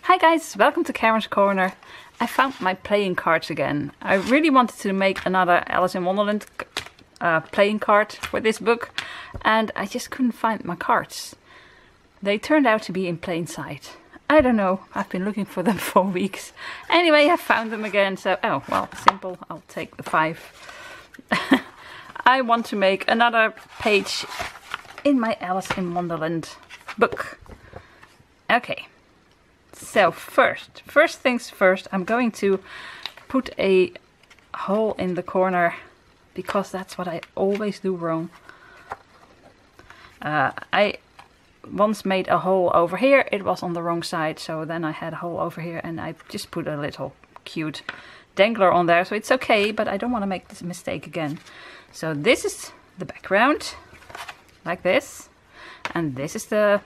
Hi guys, welcome to Karen's Corner. I found my playing cards again. I really wanted to make another Alice in Wonderland playing card for this book, and I just couldn't find my cards. They turned out to be in plain sight. I don't know, I've been looking for them for weeks. Anyway, I found them again, so, oh, well, simple, I'll take the 5. I want to make another page in my Alice in Wonderland book. Okay. So first things first, I'm going to put a hole in the corner because that's what I always do wrong. I once made a hole over here, it was on the wrong side, so then I had a hole over here and I just put a little cute dangler on there, so it's okay, but I don't want to make this mistake again. So this is the background, like this, and this is the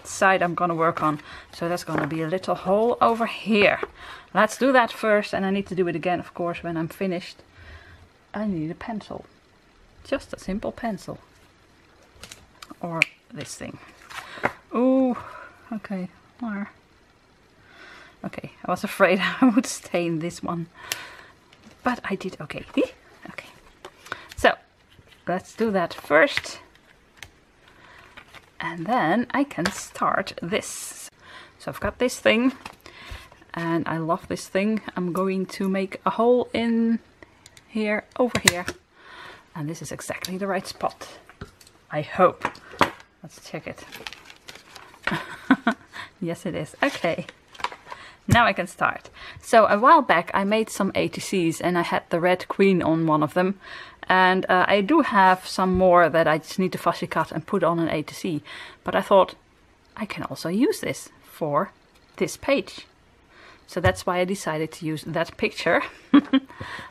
side I'm gonna work on, so there's gonna be a little hole over here. Let's do that first, and I need to do it again, of course, when I'm finished. I need a pencil, just a simple pencil, or this thing. Ooh, okay, okay, I was afraid I would stain this one, but I did okay. Okay, so let's do that first. And then I can start this. So I've got this thing, and I love this thing. I'm going to make a hole in here, over here. And this is exactly the right spot, I hope. Let's check it. Yes, it is. Okay. Now I can start. So a while back I made some ATCs and I had the red queen on one of them. And I do have some more that I just need to fussy cut and put on an ATC. But I thought I can also use this for this page. So that's why I decided to use that picture.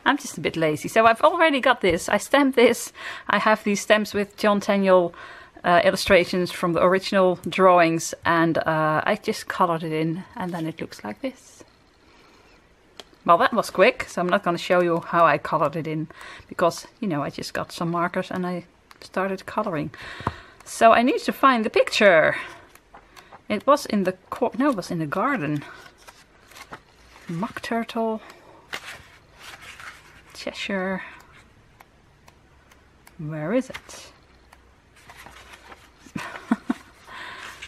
I'm just a bit lazy. So I've already got this. I stamped this. I have these stamps with John Tenniel illustrations from the original drawings. And I just colored it in and then it looks like this. Well, that was quick, so I'm not going to show you how I colored it in, because, you know, I just got some markers and I started coloring. So I need to find the picture. It was in the no, it was in the garden. Mock turtle, Cheshire. Where is it?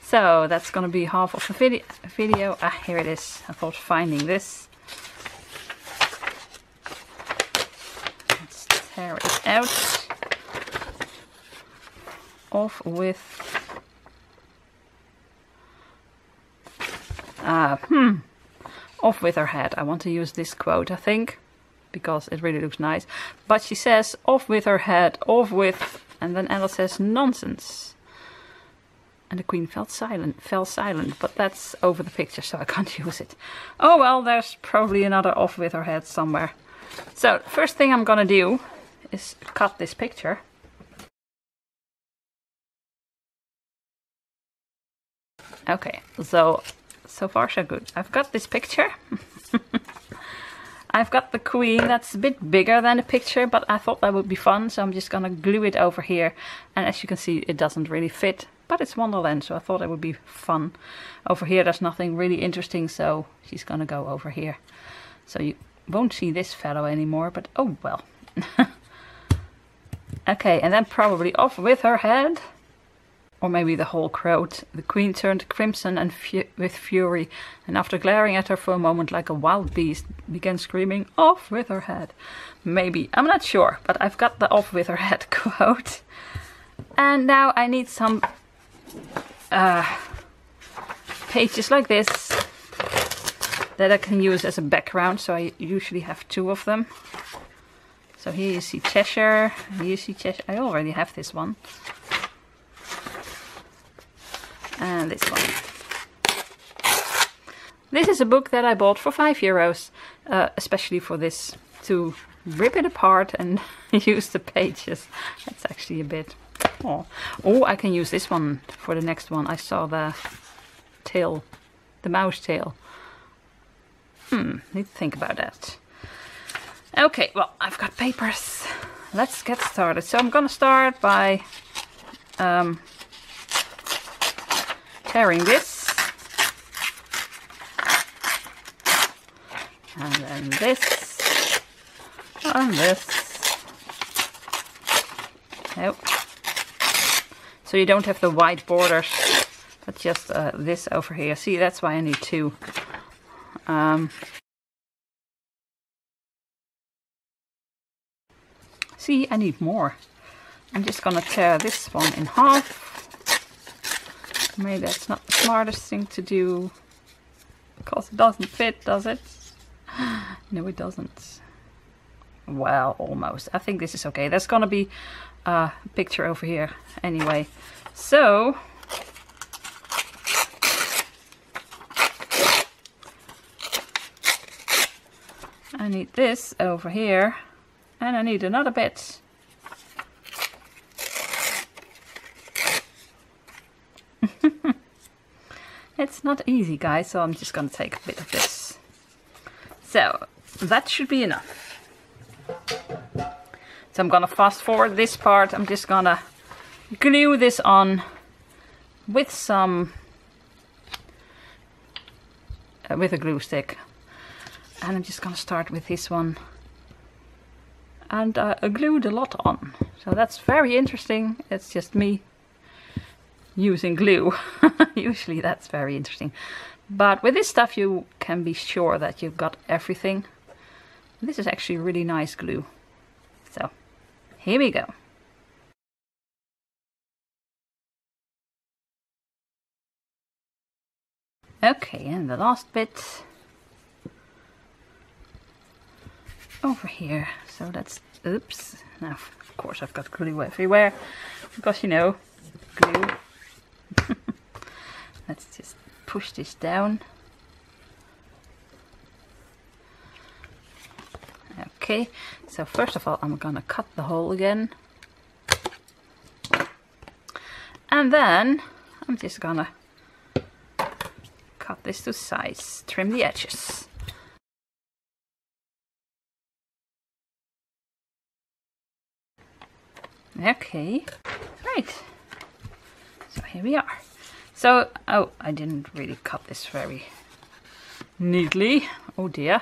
So that's going to be half of the video. Ah, here it is. I thought finding this. Tear it out. Off with off with her head. I want to use this quote, I think, because it really looks nice. But she says off with her head, off with, and then Alice says nonsense. And the queen fell silent, but that's over the picture, so I can't use it. Oh well, there's probably another off with her head somewhere. So first thing I'm gonna do is cut this picture. Okay, so far so good. I've got this picture. I've got the queen that's a bit bigger than the picture, but I thought that would be fun, so I'm just gonna glue it over here. And as you can see, it doesn't really fit, but it's Wonderland, so I thought it would be fun. Over here there's nothing really interesting, so she's gonna go over here. So you won't see this fellow anymore, but oh well. Okay, and then probably off with her head, or maybe the whole crowd. The queen turned crimson and with fury, and after glaring at her for a moment like a wild beast, began screaming, "Off with her head!" Maybe, I'm not sure, but I've got the off with her head quote. And now I need some pages like this that I can use as a background, so I usually have 2 of them. So here you see Cheshire, here you see Cheshire. I already have this one. And this one. This is a book that I bought for €5, especially for this, to rip it apart and use the pages. That's actually a bit... Oh, I can use this one for the next one. I saw the tail, the mouse tail. Need to think about that. Okay, well, I've got papers. Let's get started. So I'm gonna start by tearing this. And then this. And this. Nope. So you don't have the white borders, but just this over here. See, that's why I need two. See, I need more. I'm just gonna tear this one in half. Maybe that's not the smartest thing to do, because it doesn't fit, does it? No, it doesn't. Well, almost. I think this is okay. There's gonna be a picture over here anyway. So, I need this over here, and I need another bit. It's not easy, guys, so I'm just gonna take a bit of this. So, that should be enough. So I'm gonna fast forward this part. I'm just gonna glue this on with some with a glue stick, and I'm just gonna start with this one, and I glued a lot on, so that's very interesting. It's just me using glue. Usually that's very interesting, but with this stuff you can be sure that you've got everything. This is actually really nice glue. So here we go. Okay, and the last bit over here. So that's, oops, now of course I've got glue everywhere, because you know, glue. Let's just push this down. Okay, so first of all I'm gonna cut the hole again, and then I'm just gonna cut this to size, trim the edges. Okay, right, so here we are. So, oh, I didn't really cut this very neatly. Oh dear.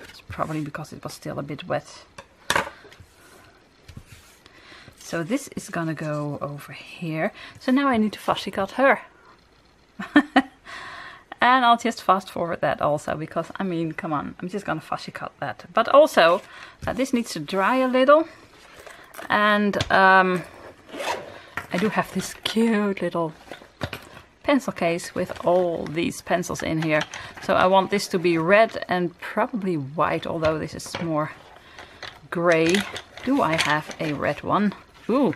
It's probably because it was still a bit wet. So this is gonna go over here. So now I need to fussy cut her. And I'll just fast forward that also, because I mean, come on, I'm just gonna fussy cut that. But also, this needs to dry a little. And I do have this cute little pencil case with all these pencils in here. So I want this to be red and probably white, although this is more gray. Do I have a red one? Ooh,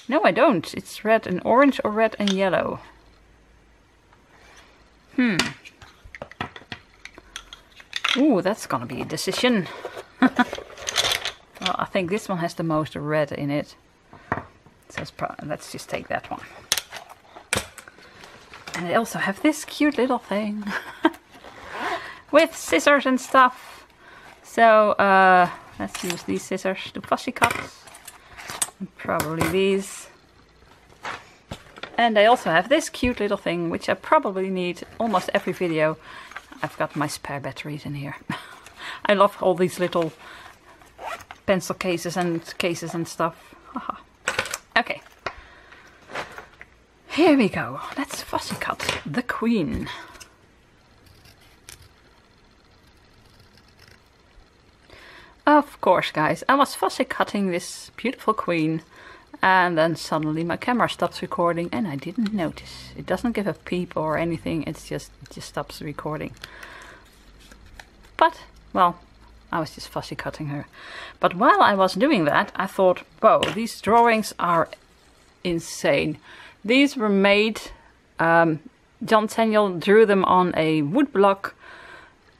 no I don't. It's red and orange or red and yellow. Ooh, that's gonna be a decision. Well, I think this one has the most red in it. So let's just take that one. And I also have this cute little thing with scissors and stuff. So let's use these scissors to fussy cut. And probably these. And I also have this cute little thing, which I probably need almost every video. I've got my spare batteries in here. I love all these little pencil cases and stuff. Okay. Here we go. Let's fussy cut the queen. Of course, guys, I was fussy cutting this beautiful queen, and then suddenly my camera stops recording and I didn't notice. It doesn't give a peep or anything, it just stops recording. But, well, I was just fussy cutting her. But while I was doing that, I thought, whoa, these drawings are insane. These were made, John Tenniel drew them on a wood block,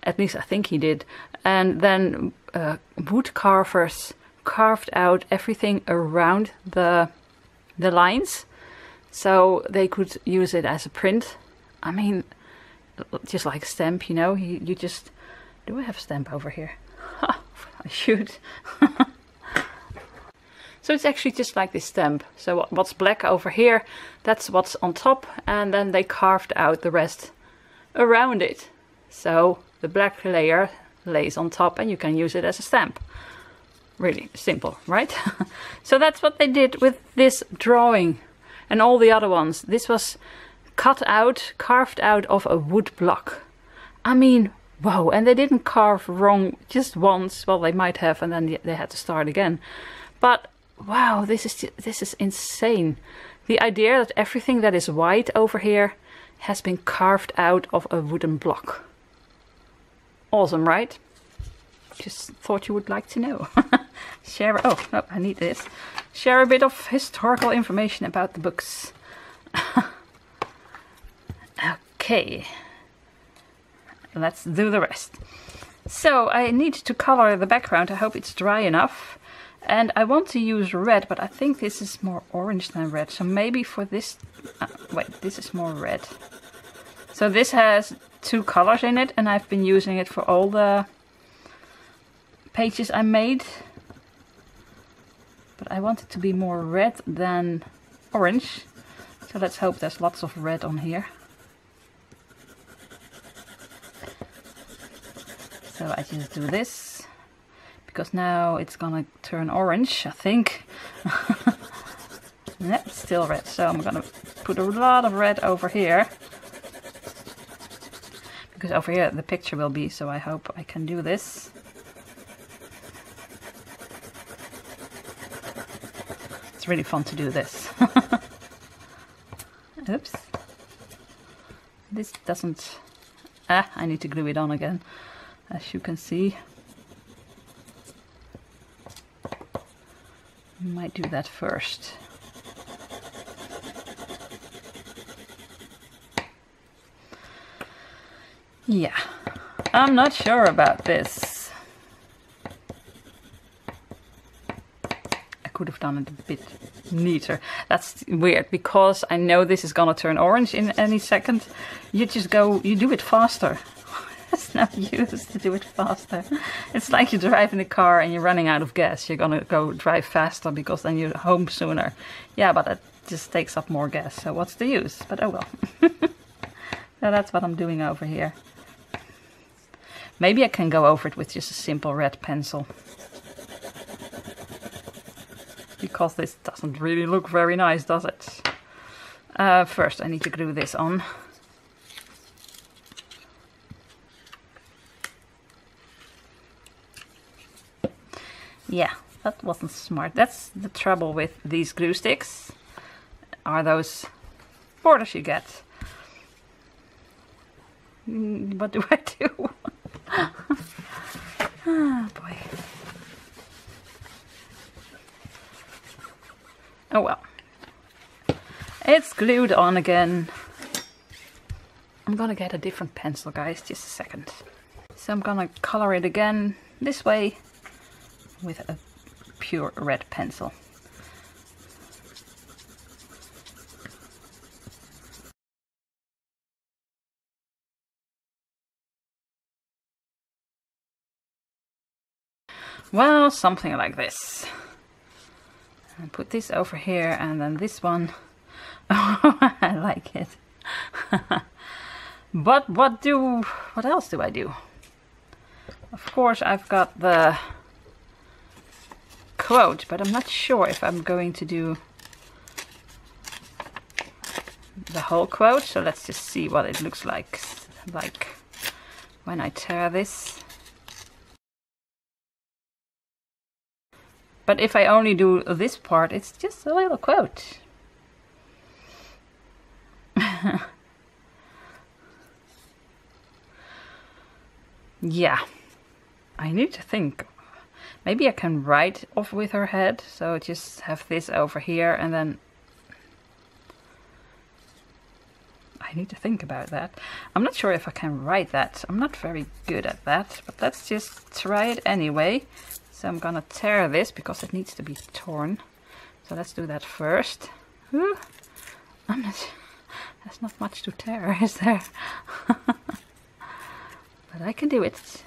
at least I think he did, and then wood carvers carved out everything around the lines, so they could use it as a print. I mean, just like a stamp, you know, you just... Do I have a stamp over here? I should. So it's actually just like this stamp. So what's black over here, that's what's on top, and then they carved out the rest around it. So the black layer lays on top and you can use it as a stamp. Really simple, right? So that's what they did with this drawing and all the other ones. This was carved out of a wood block. I mean, wow, and they didn't carve wrong just once. Well, they might have, and then they had to start again. But wow, this is insane. The idea that everything that is white over here has been carved out of a wooden block. Awesome, right? Just thought you would like to know. Oh, no, I need this. Share a bit of historical information about the books. Okay. Let's do the rest. So I need to color the background. I hope it's dry enough. And I want to use red, but I think this is more orange than red. So maybe for this... wait, this is more red. So this has 2 colors in it, and I've been using it for all the pages I made. But I want it to be more red than orange. So let's hope there's lots of red on here. So I just do this, because now it's gonna turn orange, I think. Yeah, it's still red, so I'm gonna put a lot of red over here. Because over here the picture will be, so I hope I can do this. It's really fun to do this. Oops. This doesn't... I need to glue it on again. As you can see, might do that first. Yeah, I'm not sure about this. I could have done it a bit neater. That's weird, because I know this is gonna turn orange in any second. You do it faster. It's no use to do it faster. It's like you drive in a car and you're running out of gas. You're gonna go drive faster because then you're home sooner. Yeah, but it just takes up more gas. So what's the use? But oh well. So that's what I'm doing over here. Maybe I can go over it with just a simple red pencil. Because this doesn't really look very nice, does it? First I need to glue this on. Yeah, that wasn't smart. That's the trouble with these glue sticks, are those borders you get. What do I do? Ah, boy. Oh well. It's glued on again. I'm gonna get a different pencil, guys, just a second. So I'm gonna color it again this way with a pure red pencil. Well, something like this. And put this over here, and then this one. Oh, I like it. But what else do I do? Of course, I've got the quote, but I'm not sure if I'm going to do the whole quote. So let's just see what it looks like when I tear this. But if I only do this part, it's just a little quote. Yeah, I need to think. Maybe I can write off with her head, so just have this over here, and then I need to think about that. I'm not sure if I can write that. I'm not very good at that, but let's just try it anyway. So I'm gonna tear this because it needs to be torn. So let's do that first. Ooh, there's not much to tear, is there? But I can do it.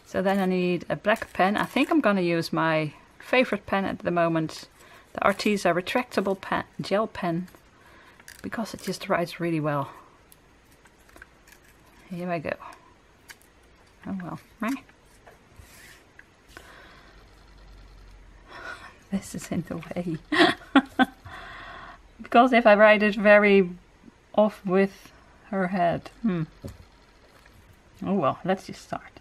So then I need a black pen. I think I'm gonna use my favorite pen at the moment, the Arteza retractable pen, gel pen, because it just writes really well. Here I go. Oh well. Meh. This is in the way. Because if I write it very off with her head. Oh well, let's just start.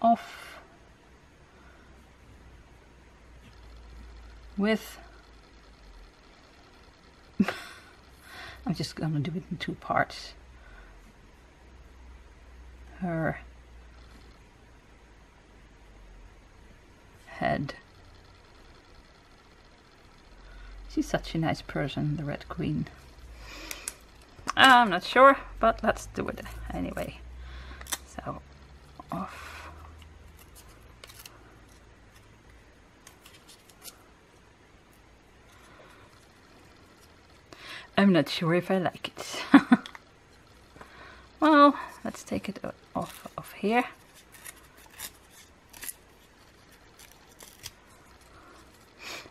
Off with... I'm just gonna do it in 2 parts. Her head. She's such a nice person, the Red Queen. I'm not sure, but let's do it anyway. So, off. I'm not sure if I like it. Well, let's take it off here.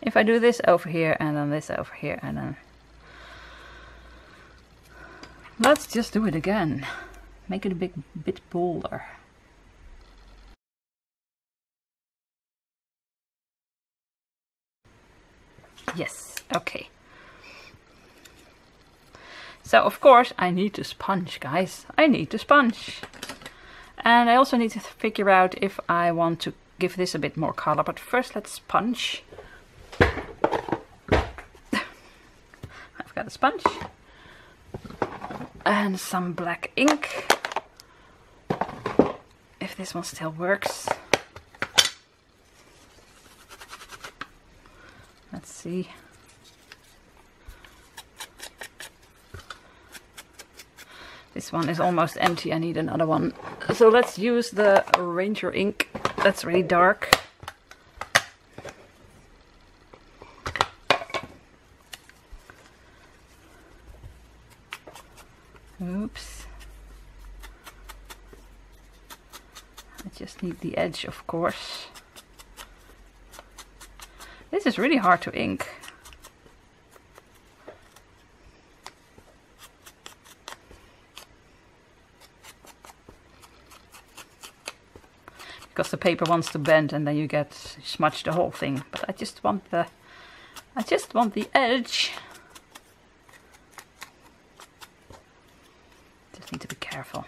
If I do this over here and then this over here and then... Let's just do it again. Make it a bit bolder. Yes, okay. So of course I need to sponge, guys. I need to sponge. And I also need to figure out if I want to give this a bit more color. But first let's sponge. I've got a sponge. And some black ink. If this one still works. Let's see. This one is almost empty, I need another one. So let's use the Ranger ink. That's really dark. Oops. I just need the edge, of course. This is really hard to ink. Because the paper wants to bend and then you smudge the whole thing. But I just want the edge. Just need to be careful.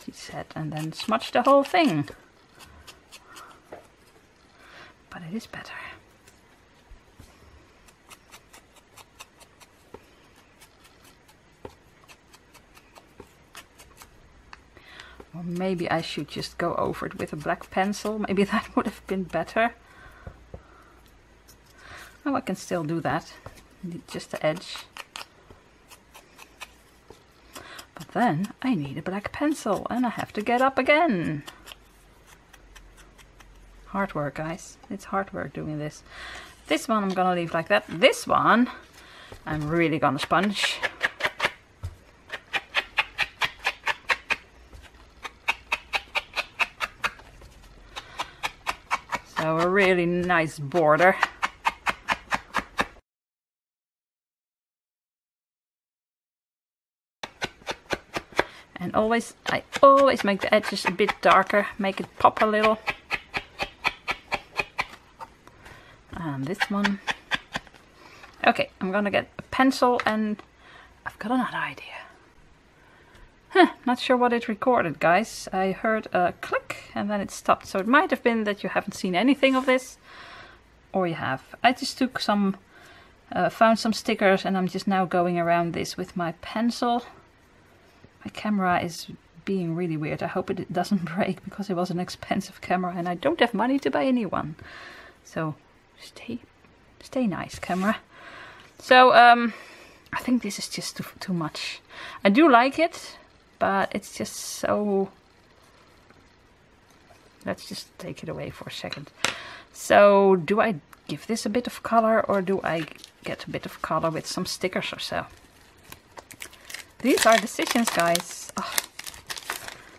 She said, and then smudge the whole thing. But it is better. Or maybe I should just go over it with a black pencil. Maybe that would have been better. Oh, I can still do that. Need just the edge. But then I need a black pencil and I have to get up again. Hard work, guys. It's hard work doing this. This one I'm gonna leave like that. This one I'm really gonna sponge. So a really nice border. And I always make the edges a bit darker, make it pop a little. And this one. Okay, I'm gonna get a pencil and I've got another idea. Not sure what it recorded, guys. I heard a click and then it stopped. So it might have been that you haven't seen anything of this. Or you have. I just took some, found some stickers and I'm just now going around this with my pencil. My camera is being really weird. I hope it doesn't break because it was an expensive camera and I don't have money to buy a new one. So stay nice, camera. So I think this is just too much. I do like it, but it's just so... Let's just take it away for a second. So do I give this a bit of color or do I get a bit of color with some stickers or so? These are decisions, guys. Oh.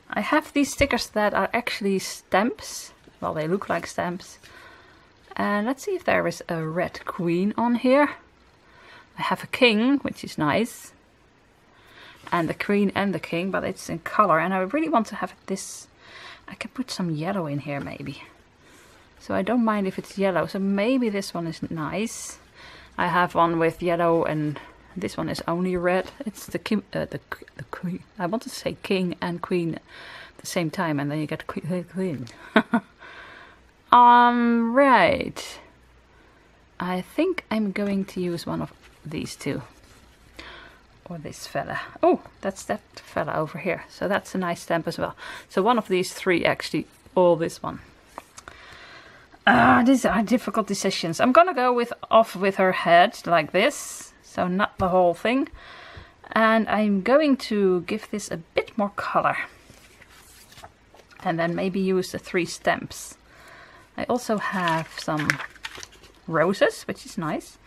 I have these stickers that are actually stamps. Well, they look like stamps. And let's see if there is a Red Queen on here. I have a king, which is nice. And the queen and the king, but it's in color. And I really want to have this. I can put some yellow in here maybe. So I don't mind if it's yellow. So maybe this one is nice. I have one with yellow and this one is only red. It's the queen. I want to say king and queen at the same time, and then you get queen. Right. I think I'm going to use one of these two. Or this fella. Oh, that's that fella over here. So that's a nice stamp as well. So one of these three actually, or this one. These are difficult decisions. I'm gonna go off with her head like this. So not the whole thing. And I'm going to give this a bit more color. And then maybe use the 3 stamps. I also have some roses, which is nice.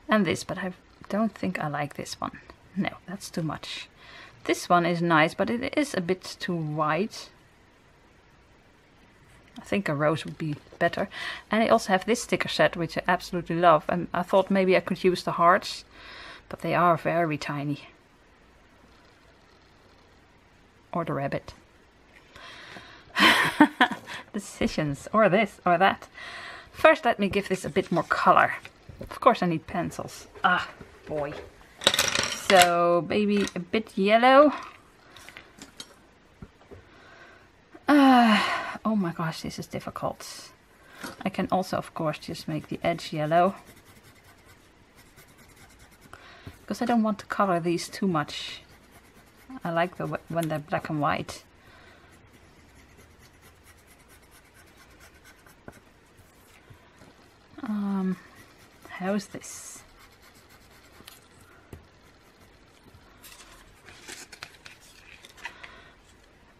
And this, but I don't think I like this one. No, that's too much. This one is nice, but it is a bit too white. I think a rose would be better. And I also have this sticker set, which I absolutely love. And I thought maybe I could use the hearts, but they are very tiny. Or the rabbit. Decisions, or this, or that. First, let me give this a bit more color. Of course I need pencils. Ah, boy. So maybe a bit yellow. Oh my gosh, this is difficult. I can also, of course, just make the edge yellow. Because I don't want to color these too much. I like when they're black and white. How's this?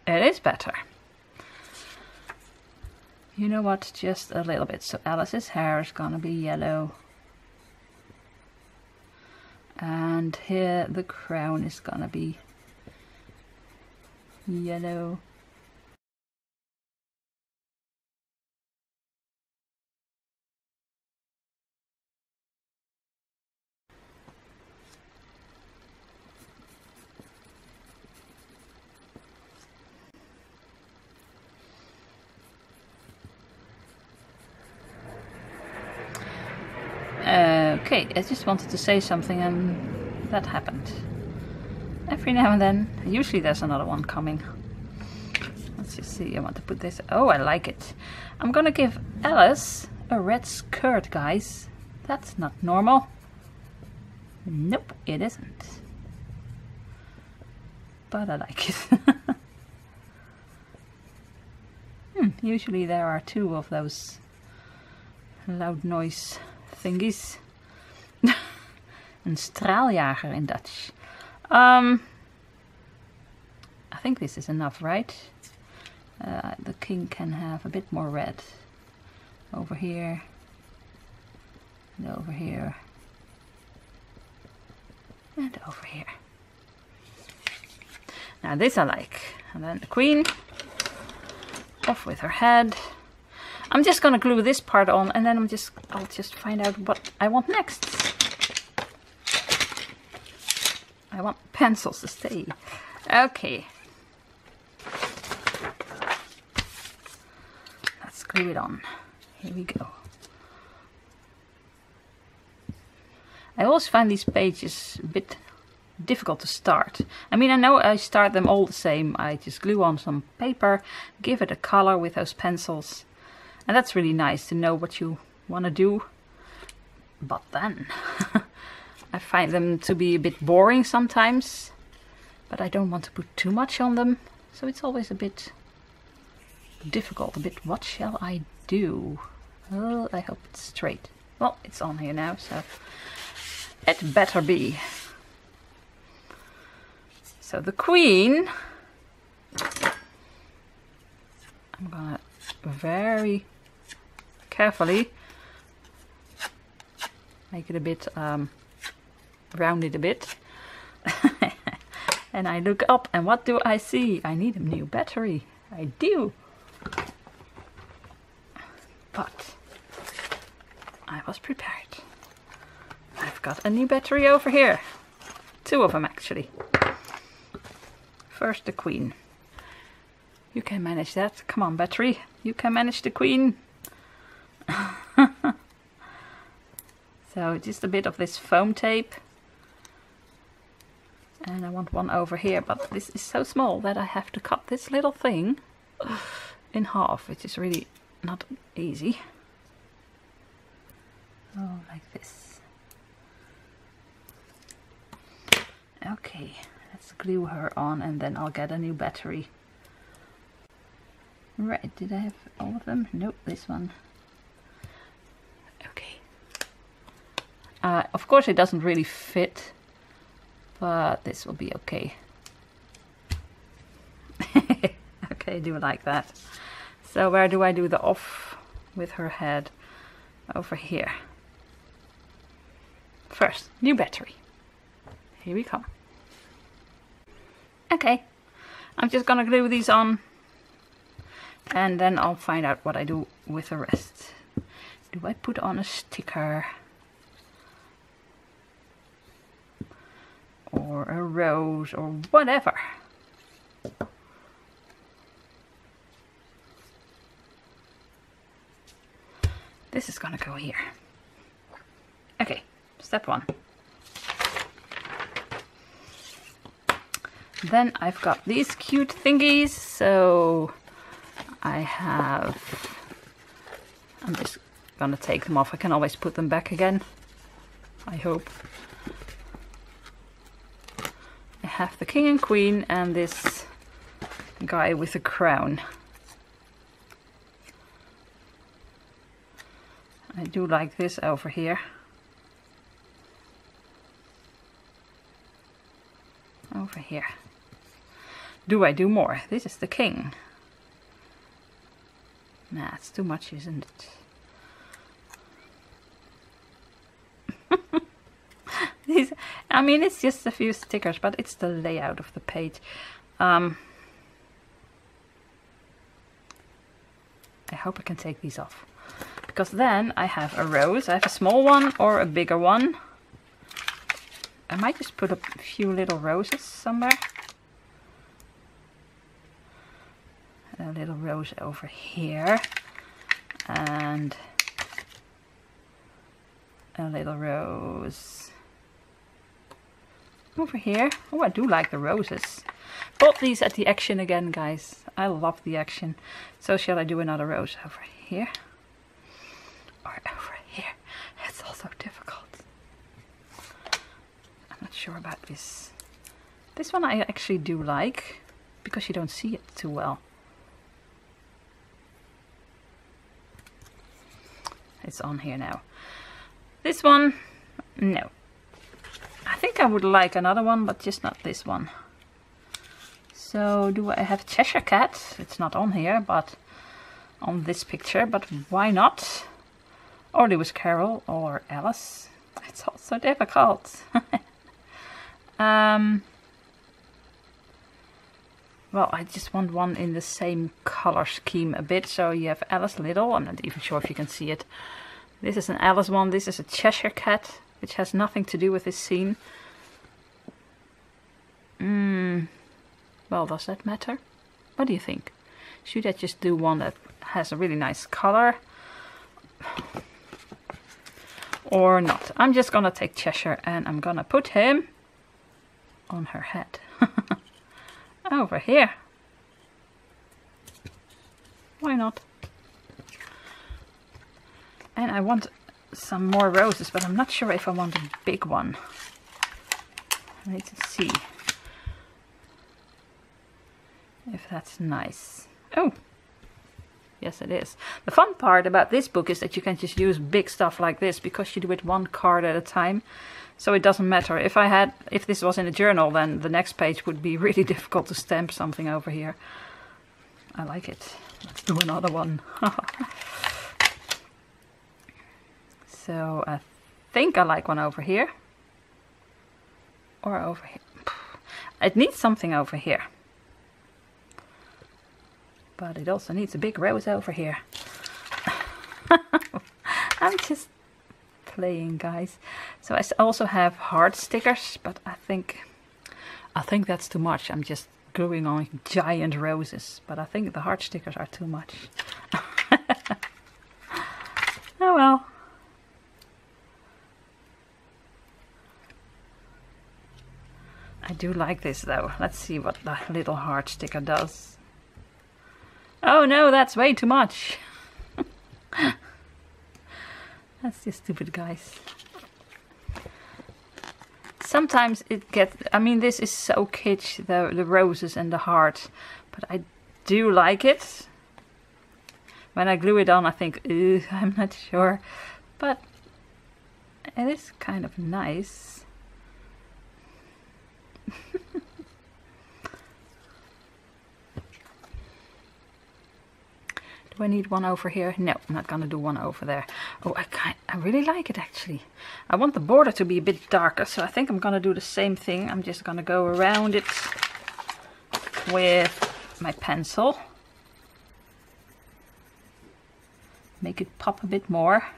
It is better. You know what? Just a little bit. So Alice's hair is gonna be yellow. And here the crown is gonna be yellow. Okay, I just wanted to say something and that happened. Every now and then, usually there's another one coming. Let's just see, I want to put this, oh I like it. I'm gonna give Alice a red skirt, guys. That's not normal. Nope, it isn't. But I like it. Usually there are 2 of those loud noise thingies. Een straaljager in Dutch. I think this is enough, right? The king can have a bit more red. Over here. And over here. And over here. Now this I like. And then the queen. Off with her head. I'm just gonna glue this part on and then I'll just find out what I want next. I want pencils to stay. Okay. Let's glue it on. Here we go. I always find these pages a bit difficult to start. I mean, I know I start them all the same. I just glue on some paper, give it a color with those pencils. And that's really nice to know what you want to do. But then I find them to be a bit boring sometimes. But I don't want to put too much on them. So it's always a bit difficult. A bit, what shall I do? Oh, I hope it's straight. Well, it's on here now, so it better be. So the queen, I'm gonna very carefully make it a bit round it a bit. And I look up and what do I see? I need a new battery. I do. But I was prepared. I've got a new battery over here. 2 of them actually. First the queen. You can manage that. Come on, battery. You can manage the queen. So just a bit of this foam tape. And I want one over here, but this is so small that I have to cut this little thing in half, which is really not easy. Oh, like this. Okay, let's glue her on and then I'll get a new battery. Right, did I have all of them? Nope, this one. Okay. Of course it doesn't really fit, but this will be okay. Okay, I do like that. So where do I do the off with her head? Over here. First, new battery. Here we come. Okay, I'm just gonna glue these on and then I'll find out what I do with the rest. Do I put on a sticker? Or a rose or whatever? This is gonna go here. Okay, step 1. Then I've got these cute thingies, so I'm just gonna take them off. I can always put them back again, I hope. I have the king and queen and this guy with a crown. I do like this over here. Over here. Do I do more? This is the king. Nah, it's too much, isn't it? I mean, it's just a few stickers, but it's the layout of the page. I hope I can take these off. Because then I have a rose. I have a small one or a bigger one. I might just put a few little roses somewhere. A little rose over here. And a little rose over here. Oh, I do like the roses. Bought these at the Action again, guys. I love the Action. So shall I do another rose over here? Or over here? It's also difficult. I'm not sure about this. This one I actually do like, because you don't see it too well. It's on here now. This one, no. I think I would like another one, but just not this one. So do I have Cheshire Cat? It's not on here, but on this picture, but why not? Or Lewis Carroll or Alice. It's also difficult. Well, I just want one in the same color scheme a bit. So you have Alice Little. I'm not even sure if you can see it. This is an Alice one. This is a Cheshire Cat, which has nothing to do with this scene. Well, does that matter? What do you think? Should I just do one that has a really nice color? Or not? I'm just gonna take Cheshire and I'm gonna put him on her head. Over here. Why not? And I want some more roses, but I'm not sure if I want a big one. I need to see if that's nice. Oh, yes it is. The fun part about this book is that you can just use big stuff like this because you do it one card at a time. So it doesn't matter. If this was in a journal, then the next page would be really difficult to stamp something over here. I like it. Let's do another one. So I think I like one over here. Or over here. It needs something over here. But it also needs a big rose over here. I'm just playing, guys. So I also have heart stickers, but I think that's too much. I'm just gluing on giant roses, but I think the heart stickers are too much. Oh well. I do like this though. Let's see what the little heart sticker does. Oh no, that's way too much. That's just stupid, guys. Sometimes it gets, I mean, this is so kitsch, the roses and the heart, but I do like it. When I glue it on, I think, I'm not sure, but it is kind of nice. Do I need one over here? No, I'm not gonna do one over there. Oh, I really like it actually. I want the border to be a bit darker, so I think I'm gonna do the same thing. I'm just gonna go around it with my pencil. Make it pop a bit more.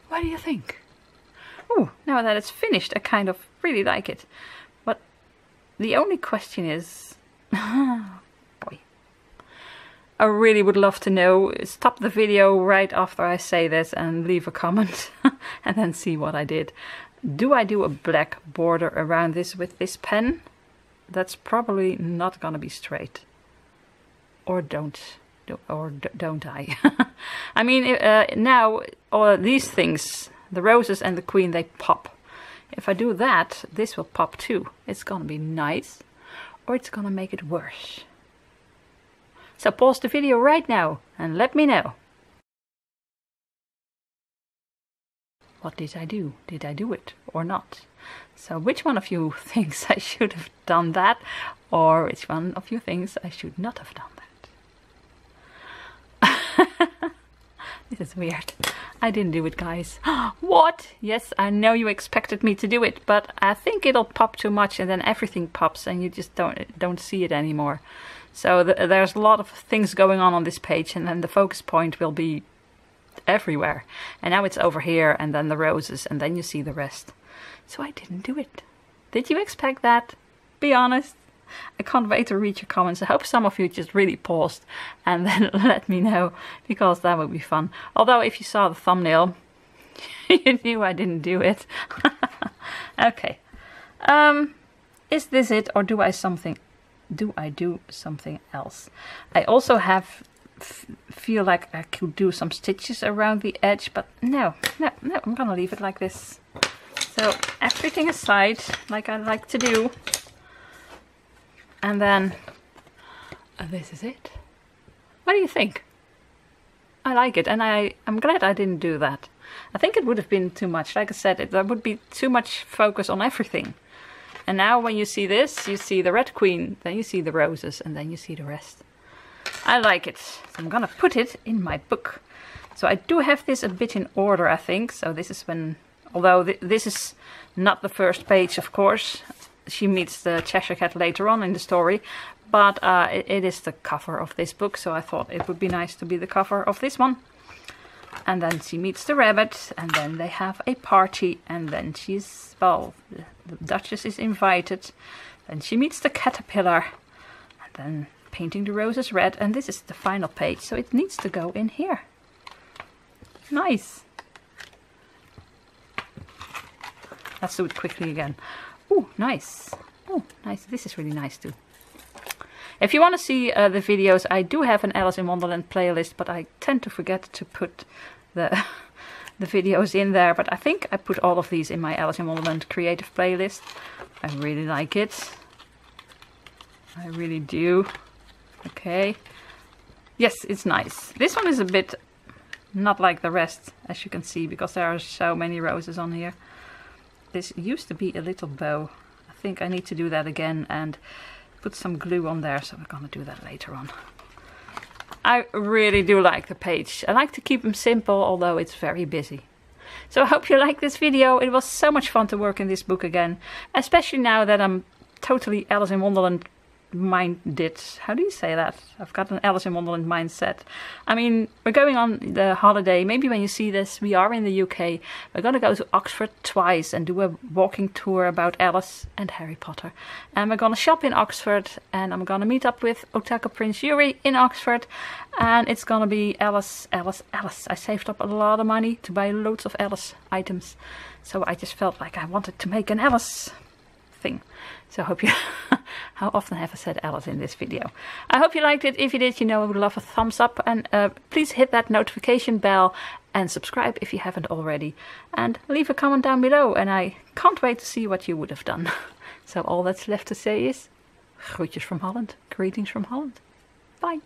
What do you think? Oh, now that it's finished, I kind of really like it. But the only question is, boy, I really would love to know. Stop the video right after I say this and leave a comment and then see what I did. Do I do a black border around this with this pen? That's probably not gonna be straight. Or don't I? I mean, now all these things, the roses and the queen, they pop. If I do that, this will pop too. It's gonna be nice, or it's gonna make it worse. So pause the video right now and let me know. What did I do? Did I do it or not? So which one of you thinks I should have done that, or which one of you thinks I should not have done that? This is weird. I didn't do it, guys. What? Yes, I know you expected me to do it, but I think it'll pop too much and then everything pops and you just don't see it anymore. So there's a lot of things going on this page, and then the focus point will be everywhere. And now it's over here, and then the roses, and then you see the rest. So I didn't do it. Did you expect that? Be honest. I can't wait to read your comments. I hope some of you just really paused and then let me know, because that would be fun. Although if you saw the thumbnail, you knew I didn't do it. Okay. Is this it, or do I do something else? I also feel like I could do some stitches around the edge, but no, I'm gonna leave it like this. So everything aside, like I like to do. And then this is it. What do you think? I like it, and I'm glad I didn't do that. I think it would have been too much. Like I said, there would be too much focus on everything. And now when you see this, you see the red queen, then you see the roses, and then you see the rest. I like it. So I'm gonna put it in my book. So I do have this a bit in order, I think. So this is when, although this is not the first page, of course. She meets the Cheshire Cat later on in the story, but it is the cover of this book, so I thought it would be nice to be the cover of this one. And then she meets the rabbit, and then they have a party, and then she's, well, the Duchess is invited, then she meets the caterpillar, and then painting the roses red, and this is the final page, so it needs to go in here. Nice. Let's do it quickly again. Oh, nice. Oh, nice. This is really nice too. If you want to see the videos, I do have an Alice in Wonderland playlist, but I tend to forget to put the videos in there. But I think I put all of these in my Alice in Wonderland creative playlist. I really like it. I really do. Okay. Yes, it's nice. This one is a bit not like the rest, as you can see, because there are so many roses on here. This used to be a little bow. I think I need to do that again and put some glue on there, so I'm gonna do that later on. I really do like the page. I like to keep them simple, although it's very busy. So I hope you like this video. It was so much fun to work in this book again, especially now that I'm totally Alice in Wonderland minded. How do you say that? I've got an Alice in Wonderland mindset. I mean, we're going on the holiday. Maybe when you see this, we are in the UK. We're going to go to Oxford twice and do a walking tour about Alice and Harry Potter. And we're going to shop in Oxford, and I'm going to meet up with Otaku Prince Yuri in Oxford. And it's going to be Alice, Alice, Alice. I saved up a lot of money to buy loads of Alice items. So I just felt like I wanted to make an Alice thing. So I hope you... How often have I said Alice in this video? I hope you liked it. If you did, you know I would love a thumbs up. And please hit that notification bell and subscribe if you haven't already. And leave a comment down below. And I can't wait to see what you would have done. So all that's left to say is... Groetjes from Holland. Greetings from Holland. Bye.